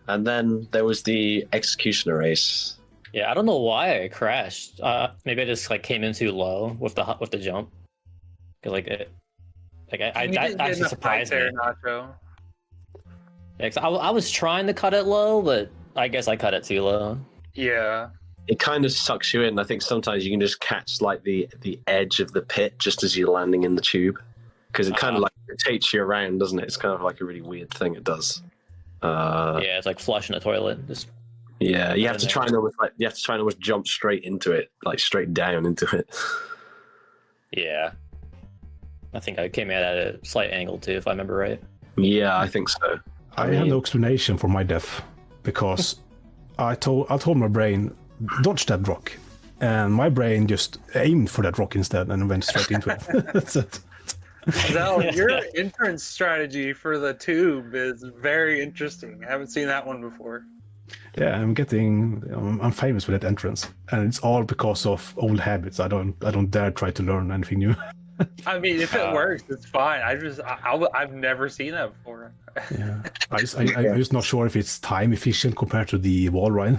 Speaker 2: And then there was the executioner race.
Speaker 5: Yeah, I don't know why I crashed. Maybe I just like came in too low with the jump. Cause like that actually surprised me.
Speaker 1: Nacho.
Speaker 5: Yeah, 'cause I was trying to cut it low, but I guess I cut it too low.
Speaker 1: Yeah.
Speaker 2: It kind of sucks you in. I think sometimes you can just catch like the edge of the pit just as you're landing in the tube, because it kind of like rotates you around, doesn't it? It's kind of like a really weird thing it does.
Speaker 5: Yeah, it's like flushing a toilet. Just
Speaker 2: yeah, you have to try and almost jump straight into it, like straight down into it.
Speaker 5: Yeah, I think I came at a slight angle too, if I remember right.
Speaker 2: Yeah, I think so.
Speaker 3: I have no explanation for my death because I told my brain dodge that rock, and my brain just aimed for that rock instead and went straight into it. That's it.
Speaker 1: Zell, your entrance strategy for the tube is very interesting. I haven't seen that one before.
Speaker 3: Yeah, I'm famous with that entrance, and it's all because of old habits. I don't dare try to learn anything new.
Speaker 1: I mean, if it works, it's fine. I've never seen that before.
Speaker 3: Yeah, I'm just not sure if it's time efficient compared to the wall ride.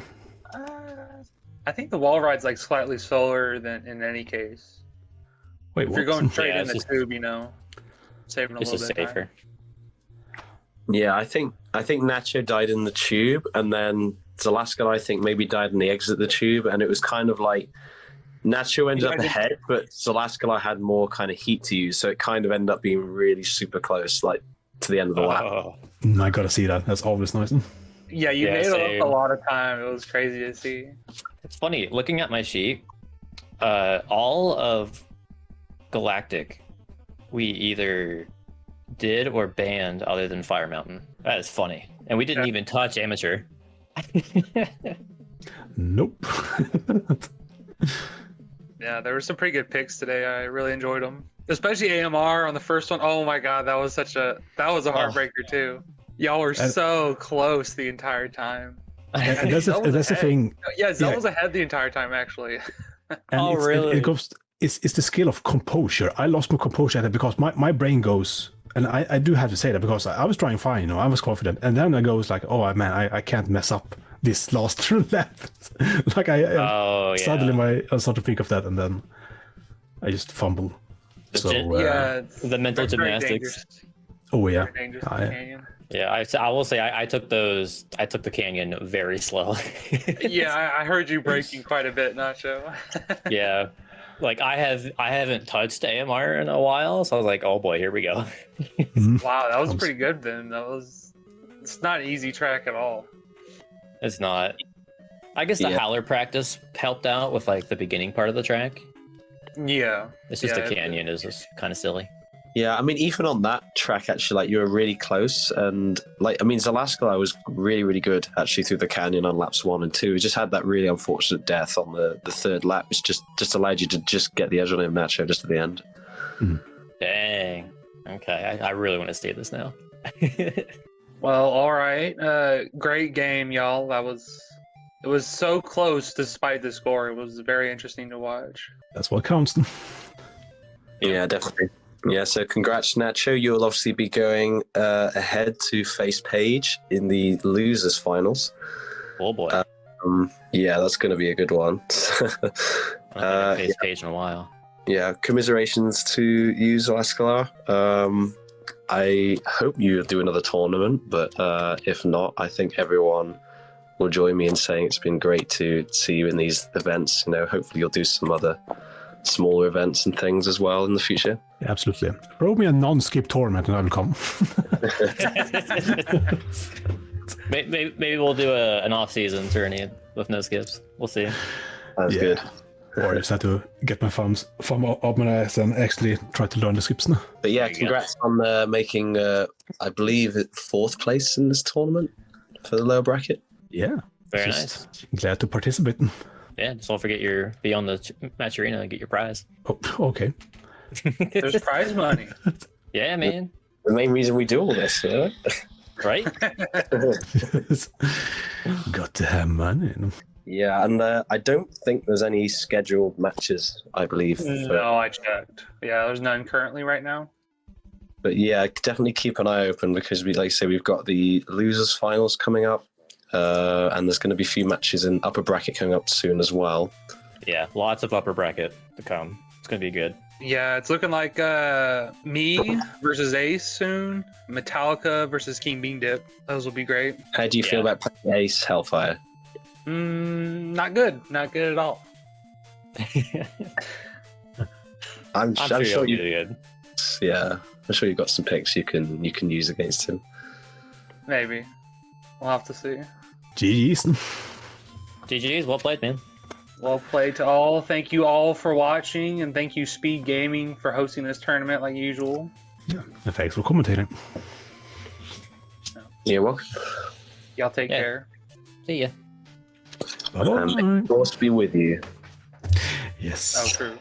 Speaker 1: I think the wall ride's like slightly slower than in any case.
Speaker 3: Wait,
Speaker 1: If you're going straight
Speaker 5: Yeah,
Speaker 1: in the
Speaker 5: it's
Speaker 1: tube, saving a
Speaker 5: It's
Speaker 1: little
Speaker 5: just
Speaker 1: bit.
Speaker 5: safer.
Speaker 2: Yeah, I think Nacho died in the tube, and then Zelascelar I think maybe died in the exit of the tube, and it was kind of like Nacho ended up ahead, but Zelascelar had more kind of heat to use, so it kind of ended up being really super close, like to the end of the lap.
Speaker 5: Oh,
Speaker 3: I gotta see that. That's always nice.
Speaker 1: Yeah, you
Speaker 5: Yeah,
Speaker 1: made
Speaker 5: same.
Speaker 1: a lot of time. It was crazy to see.
Speaker 5: it's funny looking at my sheet. All of Galactic, we either did or banned other than Fire Mountain. That is funny, and we didn't even touch Amateur.
Speaker 3: Nope.
Speaker 1: Yeah, there were some pretty good picks today. I really enjoyed them, especially AMR on the first one. Oh my god, that was a heartbreaker too. Y'all were so close the entire time.
Speaker 3: And that's the thing.
Speaker 1: Yeah, Zell was ahead the entire time actually.
Speaker 3: And
Speaker 5: really?
Speaker 3: It's the skill of composure. I lost my composure at it because my brain goes, and I do have to say that because I was trying fine, I was confident, and then I goes like, oh man, I can't mess up this last lap. Like suddenly I start to think of that, and then I just fumble. So
Speaker 5: The mental
Speaker 1: it's very
Speaker 5: gymnastics.
Speaker 1: dangerous.
Speaker 3: Oh yeah,
Speaker 1: Very dangerous in the canyon.
Speaker 5: Yeah, I will say I took the canyon very slow.
Speaker 1: Yeah, I heard you breaking quite a bit, Nacho.
Speaker 5: Yeah, like I haven't touched AMR in a while, so I was like, oh boy, here we go.
Speaker 1: Wow, that was pretty good then. It's not an easy track at all.
Speaker 5: It's not. I guess the howler practice helped out with like the beginning part of the track.
Speaker 1: Yeah.
Speaker 5: It's just the canyon is just kind of silly.
Speaker 2: Yeah, I mean, even on that track, actually, like you were really close, and like I mean, Zelascelar was really, really good actually through the canyon on laps 1 and 2. He just had that really unfortunate death on the third lap, which just allowed you to just get the edge on him, Nacho, just at the end.
Speaker 5: Dang. Okay, I really want to see this now.
Speaker 1: Well, all right. Great game, y'all. It was so close despite the score. It was very interesting to watch.
Speaker 3: that's what counts.
Speaker 2: Yeah, definitely. Yeah, so congrats, Nacho. You'll obviously be going ahead to face Paige in the losers finals.
Speaker 5: Oh boy.
Speaker 2: Yeah, that's going to be a good one.
Speaker 5: I don't think I've faced Paige in a while.
Speaker 2: Yeah, commiserations to you, Zelascelar. I hope you do another tournament, but if not, I think everyone will join me in saying it's been great to see you in these events. Hopefully you'll do some other smaller events and things as well in the future.
Speaker 3: Yeah, absolutely. Throw me a non-skip tournament and I will come.
Speaker 5: Maybe we'll do an off-season tourney with no skips. We'll see.
Speaker 2: Sounds good.
Speaker 3: Or I just had to get my thumbs up my ass and actually try to learn the scripts now.
Speaker 2: But yeah,
Speaker 5: There you go.
Speaker 2: congrats on making, I believe, 4th place in this tournament for the lower bracket.
Speaker 3: Yeah.
Speaker 5: Very
Speaker 3: Just glad to participate.
Speaker 5: Yeah, just don't forget be on the match arena and get your prize.
Speaker 3: Oh, okay.
Speaker 1: There's prize money.
Speaker 5: Yeah, man.
Speaker 2: The main reason we do all this, yeah?
Speaker 5: Right?
Speaker 3: Got to have money.
Speaker 2: Yeah, and I don't think there's any scheduled matches, I believe.
Speaker 1: No, I checked. Yeah, there's none currently right now.
Speaker 2: But yeah, definitely keep an eye open because like I say, we've got the losers finals coming up, and there's going to be a few matches in upper bracket coming up soon as well.
Speaker 5: Yeah, lots of upper bracket to come. It's gonna be good.
Speaker 1: Yeah, it's looking like me versus Ace soon. Metallica versus King Bean Dip. Those will be great.
Speaker 2: How do you feel
Speaker 5: Yeah.
Speaker 2: about playing Ace Hellfire?
Speaker 1: Not good. Not good at all.
Speaker 2: I'm
Speaker 5: I'm
Speaker 2: sure
Speaker 5: you
Speaker 2: you.
Speaker 5: do good.
Speaker 2: Yeah, I'm sure you've got some picks you can use against him.
Speaker 1: Maybe. We'll have to see.
Speaker 3: GG's.
Speaker 5: GG's, well played, man.
Speaker 1: Well played to all. Thank you all for watching, and thank you Speed Gaming for hosting this tournament like usual.
Speaker 3: Yeah. And thanks for commentating.
Speaker 2: You're welcome.
Speaker 1: Y'all take
Speaker 5: Yeah.
Speaker 1: care.
Speaker 5: See ya.
Speaker 3: Bye-bye.
Speaker 2: May the force be with you.
Speaker 3: Yes.
Speaker 1: Oh, true.